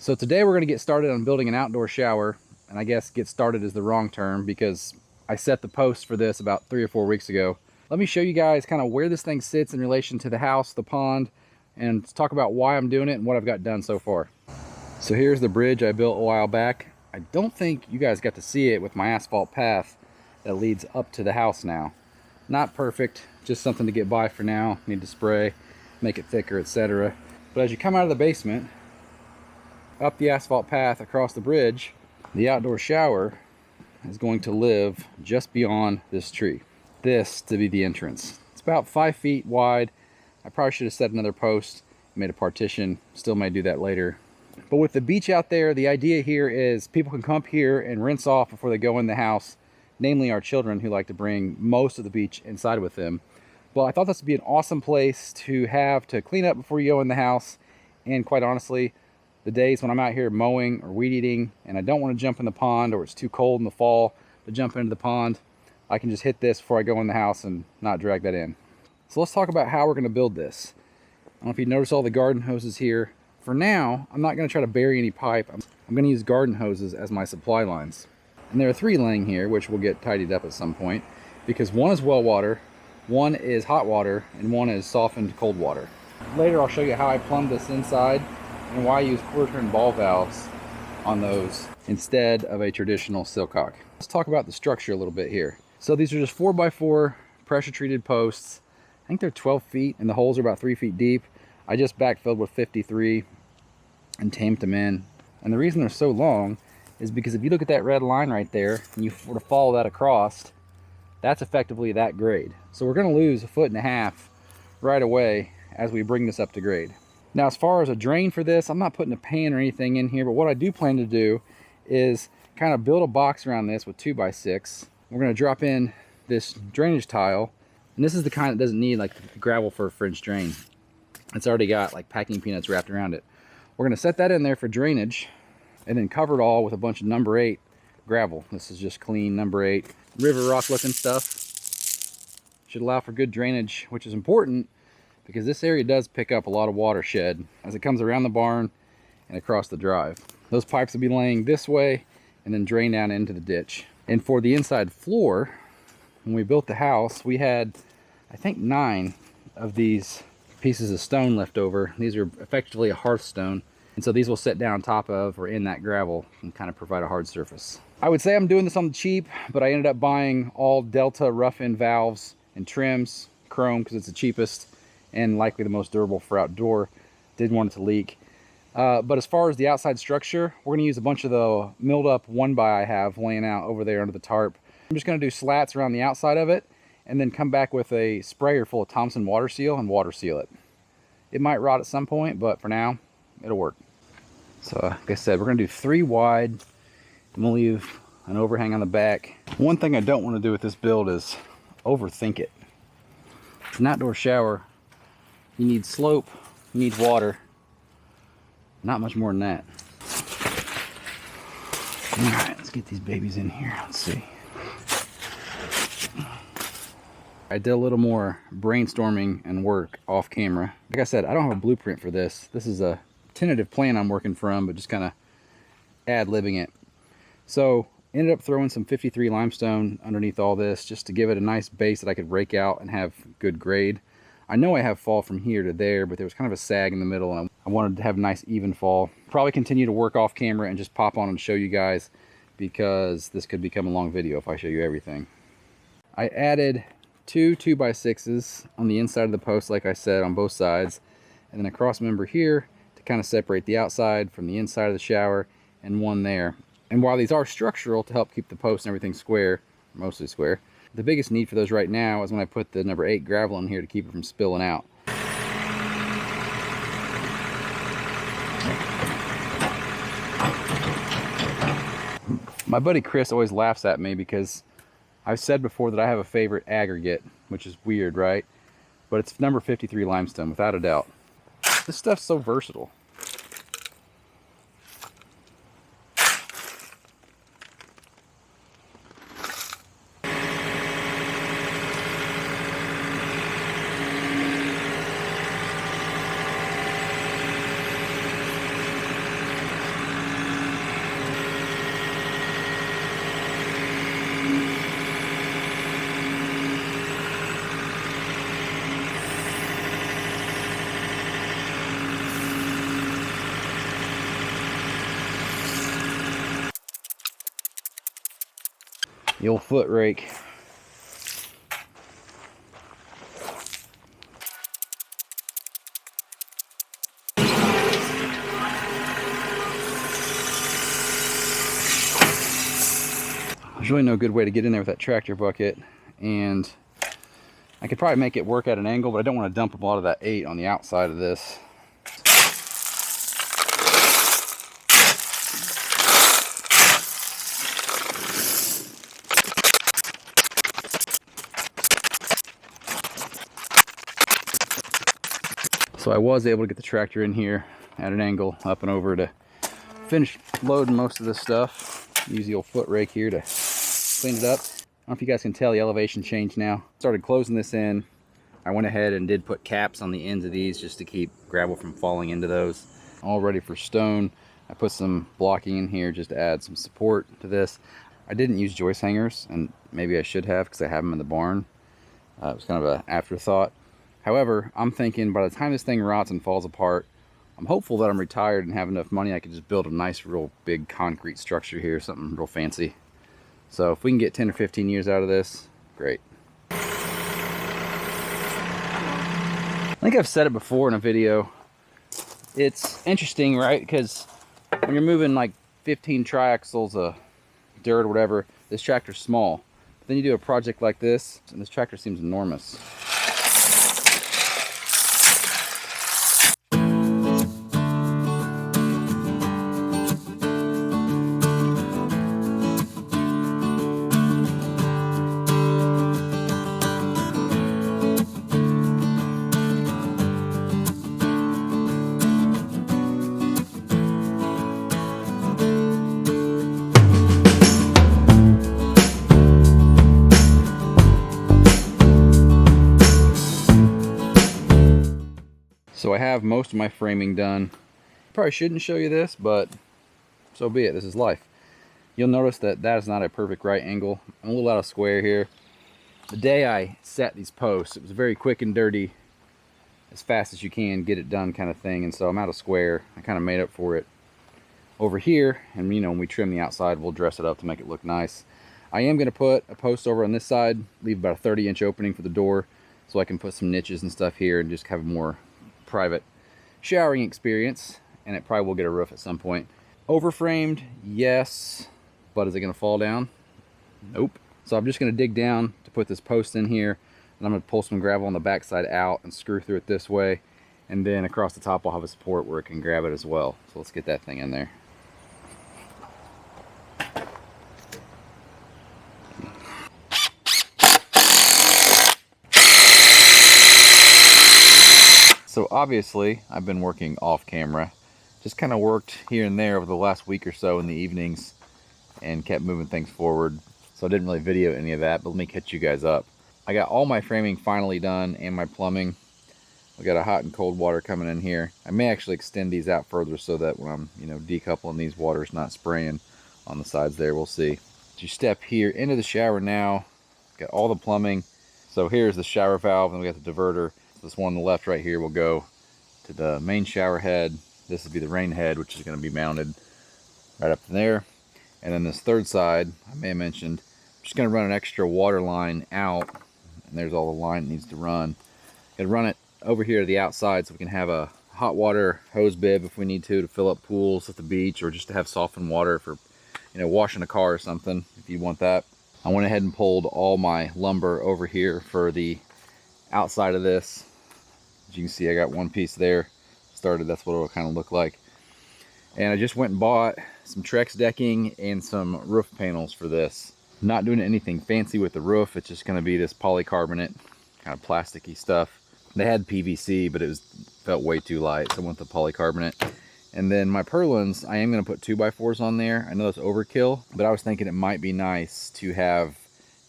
So today we're going to get started on building an outdoor shower, and I guess get started is the wrong term because I set the post for this about 3 or 4 weeks ago. Let me show you guys kind of where this thing sits in relation to the house, the pond, and talk about why I'm doing it and what I've got done so far. So here's the bridge I built a while back. I don't think you guys got to see it with my asphalt path that leads up to the house now. Not perfect, just something to get by for now. Need to spray, make it thicker, etc. But as you come out of the basement, up the asphalt path across the bridge, the outdoor shower is going to live just beyond this tree. This to be the entrance. It's about 5 feet wide. I probably should have set another post, made a partition, still may do that later. But with the beach out there, the idea here is people can come up here and rinse off before they go in the house, namely our children who like to bring most of the beach inside with them. Well, I thought this would be an awesome place to have to clean up before you go in the house, and quite honestly, the days when I'm out here mowing or weed eating and I don't want to jump in the pond, or it's too cold in the fall to jump into the pond, I can just hit this before I go in the house and not drag that in. So let's talk about how we're going to build this. I don't know if you notice all the garden hoses here. For now, I'm not going to try to bury any pipe. I'm going to use garden hoses as my supply lines. And there are 3 laying here, which will get tidied up at some point, because one is well water, one is hot water, and one is softened cold water. Later I'll show you how I plumbed this inside and why I use quarter-turn ball valves on those instead of a traditional silcock. Let's talk about the structure a little bit here. So these are just 4x4 pressure treated posts. I think they're 12 feet and the holes are about 3 feet deep. I just backfilled with 53 and tamped them in. And the reason they're so long is because if you look at that red line right there and you were to follow that across, that's effectively that grade. So we're going to lose 1.5 feet right away as we bring this up to grade. Now, as far as a drain for this, I'm not putting a pan or anything in here, but what I do plan to do is kind of build a box around this with 2x6. We're going to drop in this drainage tile, and this is the kind that doesn't need like gravel for a French drain. It's already got like packing peanuts wrapped around it. We're going to set that in there for drainage and then cover it all with a bunch of number 8 gravel. This is just clean number 8 river rock looking stuff. Should allow for good drainage, which is important because this area does pick up a lot of watershed as it comes around the barn and across the drive. Those pipes will be laying this way and then drain down into the ditch. And for the inside floor, when we built the house, we had, I think, 9 of these pieces of stone left over. These are effectively a hearthstone. And so these will sit down on top of or in that gravel and kind of provide a hard surface. I would say I'm doing this on the cheap, but I ended up buying all Delta rough-in valves and trims, chrome because it's the cheapest and likely the most durable for outdoor. Didn't want it to leak. But as far as the outside structure, we're going to use a bunch of the milled up 1x I have laying out over there under the tarp. I'm just going to do slats around the outside of it and then come back with a sprayer full of Thompson water seal and water seal it. It might rot at some point, but for now, it'll work. So like I said, we're going to do 3 wide and we'll leave an overhang on the back. One thing I don't want to do with this build is overthink it. It's an outdoor shower. You need slope, you need water. Not much more than that. All right, let's get these babies in here. Let's see. I did a little more brainstorming and work off camera. Like I said, I don't have a blueprint for this. This is a tentative plan I'm working from, but just kind of ad-libbing it. So ended up throwing some 53 limestone underneath all this just to give it a nice base that I could rake out and have good grade. I know I have fall from here to there, but there was kind of a sag in the middle and I wanted to have a nice even fall. Probably continue to work off camera and just pop on and show you guys because this could become a long video if I show you everything. I added 2 2x6s on the inside of the post, like I said, on both sides, and then a cross member here to kind of separate the outside from the inside of the shower, and one there. And while these are structural to help keep the post and everything square, mostly square, the biggest need for those right now is when I put the number 8 gravel in here to keep it from spilling out. My buddy Chris always laughs at me because I've said before that I have a favorite aggregate, which is weird, right? But it's number 53 limestone, without a doubt. This stuff's so versatile. The old foot rake. There's really no good way to get in there with that tractor bucket, and I could probably make it work at an angle, but I don't want to dump a lot of that 8 on the outside of this. So I was able to get the tractor in here at an angle up and over to finish loading most of this stuff. Use the old foot rake here to clean it up. I don't know if you guys can tell the elevation change now. Started closing this in. I went ahead and did put caps on the ends of these just to keep gravel from falling into those. All ready for stone. I put some blocking in here just to add some support to this. I didn't use joist hangers, and maybe I should have because I have them in the barn. It was kind of an afterthought. However, I'm thinking by the time this thing rots and falls apart, I'm hopeful that I'm retired and have enough money I could just build a nice real big concrete structure here, something real fancy. So if we can get 10 or 15 years out of this, great. I think I've said it before in a video. It's interesting, right? Because when you're moving like 15 triaxles of dirt or whatever, this tractor's small. But then you do a project like this, and this tractor seems enormous. So I have most of my framing done. Probably shouldn't show you this, but so be it. This is life. You'll notice that that is not a perfect right angle. I'm a little out of square here. The day I set these posts, it was very quick and dirty, as fast as you can get it done kind of thing, and so I'm out of square. I kind of made up for it over here, and you know, when we trim the outside, we'll dress it up to make it look nice. I am going to put a post over on this side, leave about a 30-inch opening for the door, so I can put some niches and stuff here and just have a more private showering experience, and it probably will get a roof at some point. Overframed, yes, but is it going to fall down? Nope. So I'm just going to dig down to put this post in here, and I'm going to pull some gravel on the backside out and screw through it this way, and then across the top I'll have a support where it can grab it as well. So let's get that thing in there. So obviously I've been working off camera, just kind of worked here and there over the last week or so in the evenings and kept moving things forward. So I didn't really video any of that, but let me catch you guys up. I got all my framing finally done and my plumbing. We got a hot and cold water coming in here. I may actually extend these out further so that when I'm, you know, decoupling these, water's not spraying on the sides there. We'll see. You step here into the shower now. Got all the plumbing. So here's the shower valve, and we got the diverter. This one on the left right here will go to the main shower head. This will be the rain head, which is going to be mounted right up there. And then this third side, I may have mentioned, I'm just going to run an extra water line out. And there's all the line that needs to run. Going to run it over here to the outside so we can have a hot water hose bib if we need to fill up pools at the beach, or just to have softened water for, you know, washing a car or something if you want that. I went ahead and pulled all my lumber over here for the outside of this. As you can see, I got one piece there started. That's what it'll kind of look like. And I just went and bought some Trex decking and some roof panels for this. I'm not doing anything fancy with the roof. It's just going to be this polycarbonate kind of plasticky stuff. They had PVC, but it felt way too light, so I went with the polycarbonate. And then my purlins, I am going to put 2x4s on there. I know that's overkill, but I was thinking it might be nice to have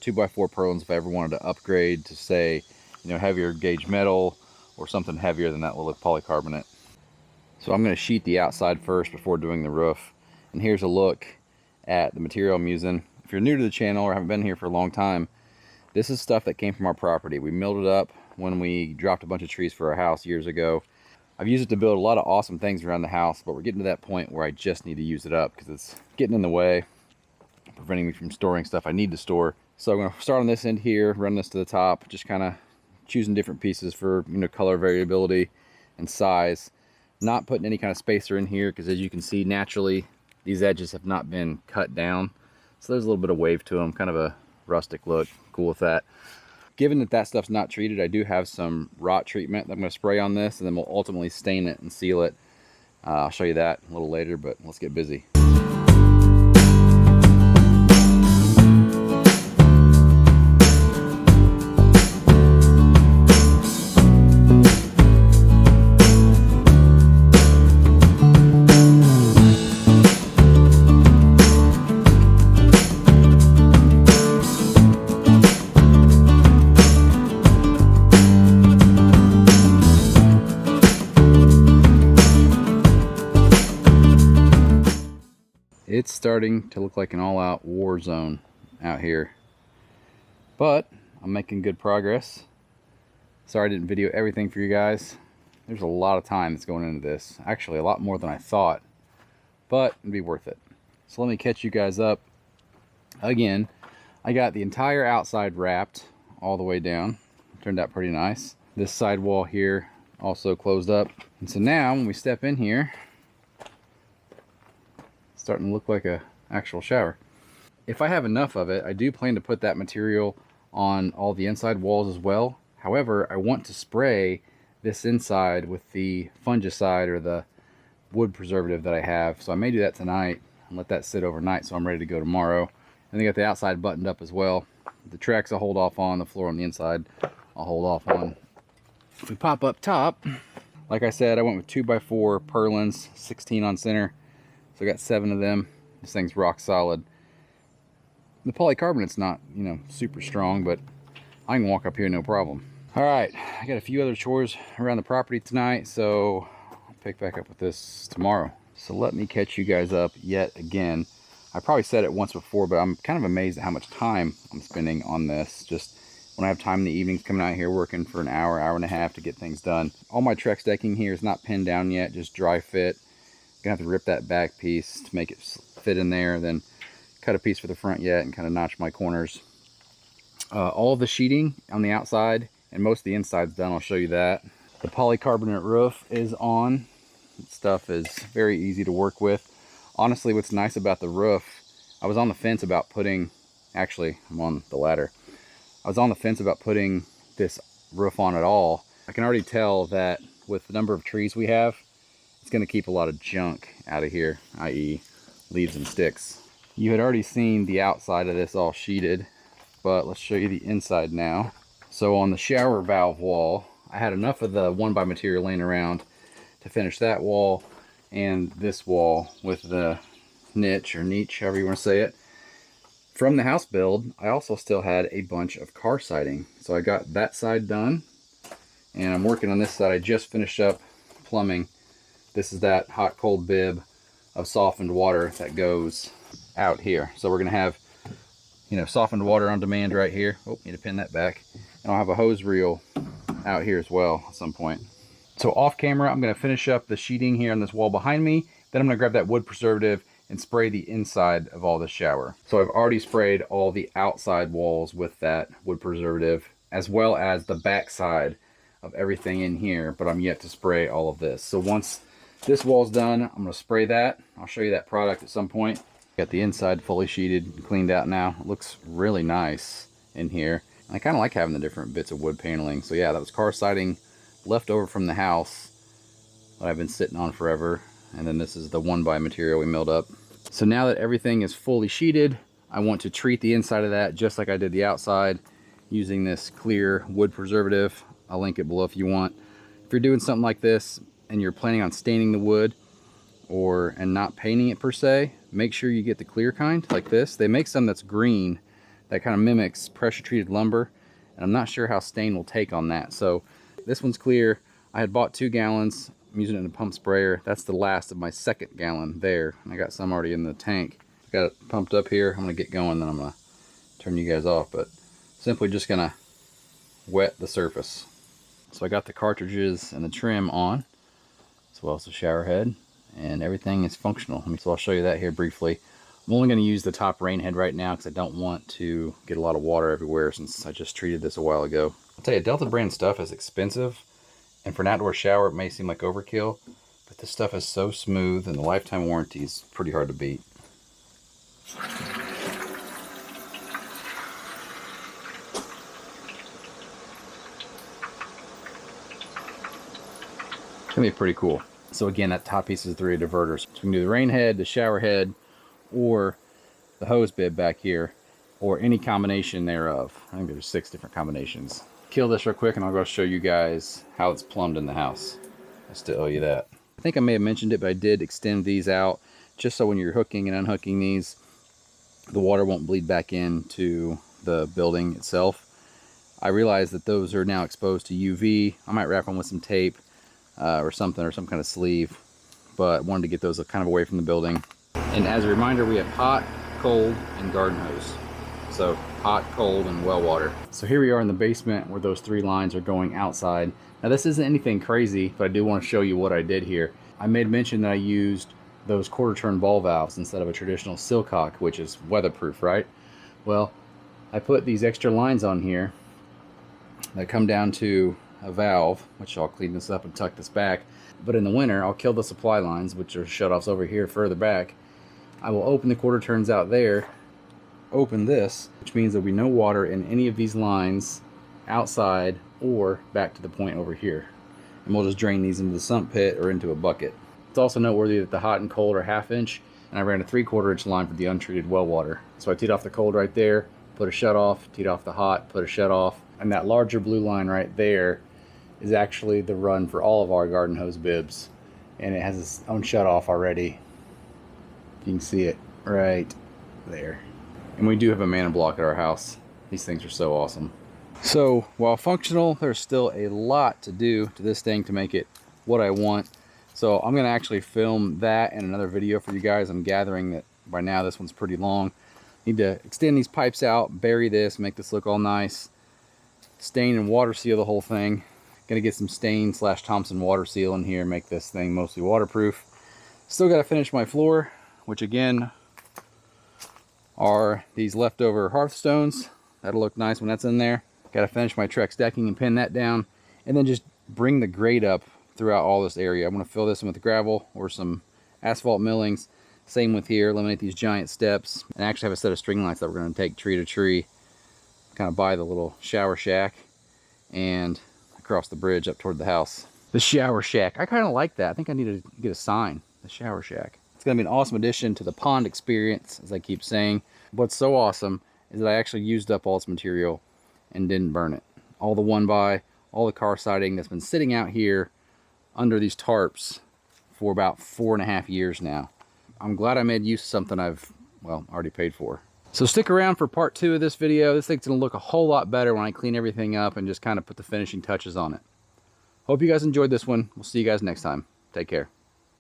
2x4 purlins if I ever wanted to upgrade to, say, you know, heavier gauge metal or something heavier than that will look polycarbonate. So I'm going to sheet the outside first before doing the roof. And here's a look at the material I'm using. If you're new to the channel or haven't been here for a long time, this is stuff that came from our property. We milled it up when we dropped a bunch of trees for our house years ago. I've used it to build a lot of awesome things around the house, but we're getting to that point where I just need to use it up because it's getting in the way. preventing me from storing stuff I need to store. So I'm going to start on this end here, run this to the top, just kind of choosing different pieces for, you know, color variability and size. Not putting any kind of spacer in here because, as you can see, naturally these edges have not been cut down, so there's a little bit of wave to them, kind of a rustic look. Cool with that. Given that that stuff's not treated, I do have some rot treatment that I'm going to spray on this, and then we'll ultimately stain it and seal it. I'll show you that a little later, but let's get busy. It's starting to look like an all-out war zone out here, but I'm making good progress. Sorry I didn't video everything for you guys. There's a lot of time that's going into this, actually a lot more than I thought, but it'd be worth it. So let me catch you guys up again. I got the entire outside wrapped all the way down. Turned out pretty nice. This side wall here also closed up, and so now when we step in here, starting to look like a actual shower. If I have enough of it, I do plan to put that material on all the inside walls as well. However, I want to spray this inside with the fungicide or the wood preservative that I have, so I may do that tonight and let that sit overnight so I'm ready to go tomorrow. And I got the outside buttoned up as well. The tracks I'll hold off on, the floor on the inside I'll hold off on. If we pop up top, like I said, I went with 2x4 purlins, 16 on center. So I got 7 of them. This thing's rock solid. The polycarbonate's not, you know, super strong, but I can walk up here no problem. All right, I got a few other chores around the property tonight, so I'll pick back up with this tomorrow. So let me catch you guys up yet again. I probably said it once before, but I'm kind of amazed at how much time I'm spending on this. Just when I have time in the evenings, coming out here working for an hour, hour and a half to get things done. All my Trex decking here is not pinned down yet, just dry fit. Gonna have to rip that back piece to make it fit in there, then cut a piece for the front yet and kind of notch my corners. All the sheeting on the outside and most of the inside's done. I'll show you that. The polycarbonate roof is on. Stuff is very easy to work with. Honestly, what's nice about the roof, I was on the fence about putting, actually I'm on the ladder, I was on the fence about putting this roof on at all. I can already tell that with the number of trees we have, it's going to keep a lot of junk out of here, i.e. leaves and sticks. You had already seen the outside of this all sheeted, but let's show you the inside now. So on the shower valve wall, I had enough of the 1x material laying around to finish that wall and this wall with the niche, however you want to say it. From the house build, I also still had a bunch of car siding. So I got that side done, and I'm working on this side. I just finished up plumbing. This is that hot cold bib of softened water that goes out here. So we're gonna have, you know, softened water on demand right here. Oh, need to pin that back. And I'll have a hose reel out here as well at some point. So off camera, I'm gonna finish up the sheeting here on this wall behind me. Then I'm gonna grab that wood preservative and spray the inside of all the shower. So I've already sprayed all the outside walls with that wood preservative, as well as the back side of everything in here, but I'm yet to spray all of this. So once this wall's done, I'm gonna spray that. I'll show you that product at some point. Got the inside fully sheeted and cleaned out now. It looks really nice in here. I kind of like having the different bits of wood paneling. So yeah, that was car siding left over from the house that I've been sitting on forever. And then this is the 1x material we milled up. So now that everything is fully sheeted, I want to treat the inside of that just like I did the outside using this clear wood preservative. I'll link it below if you want. If you're doing something like this and you're planning on staining the wood and not painting it per se, make sure you get the clear kind like this. They make some that's green that kind of mimics pressure treated lumber, and I'm not sure how stain will take on that. So this one's clear. I had bought 2 gallons. I'm using it in a pump sprayer. That's the last of my 2nd gallon there. I got some already in the tank. Got it pumped up here. I'm gonna get going, then I'm gonna turn you guys off, but simply just gonna wet the surface. So I got the cartridges and the trim on, as well as the shower head, and everything is functional. So I'll show you that here briefly. I'm only going to use the top rain head right now because I don't want to get a lot of water everywhere since I just treated this a while ago. I'll tell you, Delta brand stuff is expensive, and for an outdoor shower it may seem like overkill, but this stuff is so smooth and the lifetime warranty is pretty hard to beat. It's gonna be pretty cool. So again, that top piece is the 3 diverters. So we can do the rain head, the shower head, or the hose bib back here, or any combination thereof. I think there's 6 different combinations. Kill this real quick and I'll go show you guys how it's plumbed in the house. I still owe you that. I think I may have mentioned it, but I did extend these out just so when you're hooking and unhooking these, the water won't bleed back into the building itself. I realize that those are now exposed to UV. I might wrap them with some tape or something, or some kind of sleeve, but wanted to get those kind of away from the building. And as a reminder, we have hot, cold, and garden hose. So hot, cold, and well water. So here we are in the basement where those 3 lines are going outside. Now this isn't anything crazy, but I do want to show you what I did here. I made mention that I used those 1/4 turn ball valves instead of a traditional Silcock, which is weatherproof, right? Well, I put these extra lines on here that come down to a valve, which I'll clean this up and tuck this back. But in the winter, I'll kill the supply lines, which are shutoffs over here further back. I will open the 1/4 turns out there, open this, which means there'll be no water in any of these lines outside or back to the point over here. And we'll just drain these into the sump pit or into a bucket. It's also noteworthy that the hot and cold are 1/2 inch, and I ran a 3/4 inch line for the untreated well water. So I teed off the cold right there, put a shut off, teed off the hot, put a shut off, and that larger blue line right there is actually the run for all of our garden hose bibs, and it has its own shut off already. You can see it right there. And we do have a mana block at our house. These things are so awesome. So while functional, there's still a lot to do to this thing to make it what I want. So I'm gonna actually film that in another video for you guys. I'm gathering that by now this one's pretty long. Need to extend these pipes out, bury this, make this look all nice, stain and water seal the whole thing. Gonna get some stain / Thompson water seal in here, make this thing mostly waterproof. Still gotta finish my floor, which again are these leftover Hearthstones. That'll look nice when that's in there. Gotta finish my Trex decking and pin that down, and then just bring the grade up throughout all this area. I'm gonna fill this in with gravel or some asphalt millings. Same with here, eliminate these giant steps, and actually have a set of string lights that we're gonna take tree to tree, kind of by the little shower shack and across the bridge up toward the house. The shower shack, I kind of like that. I think I need to get a sign, the shower shack. It's gonna be an awesome addition to the pond experience, as I keep saying. What's so awesome is that I actually used up all its material and didn't burn it. All the 1x, all the car siding that's been sitting out here under these tarps for about 4.5 years now. I'm glad I made use of something I've, well, already paid for. So stick around for part 2 of this video. This thing's gonna look a whole lot better when I clean everything up and just kind of put the finishing touches on it. Hope you guys enjoyed this one. We'll see you guys next time. Take care.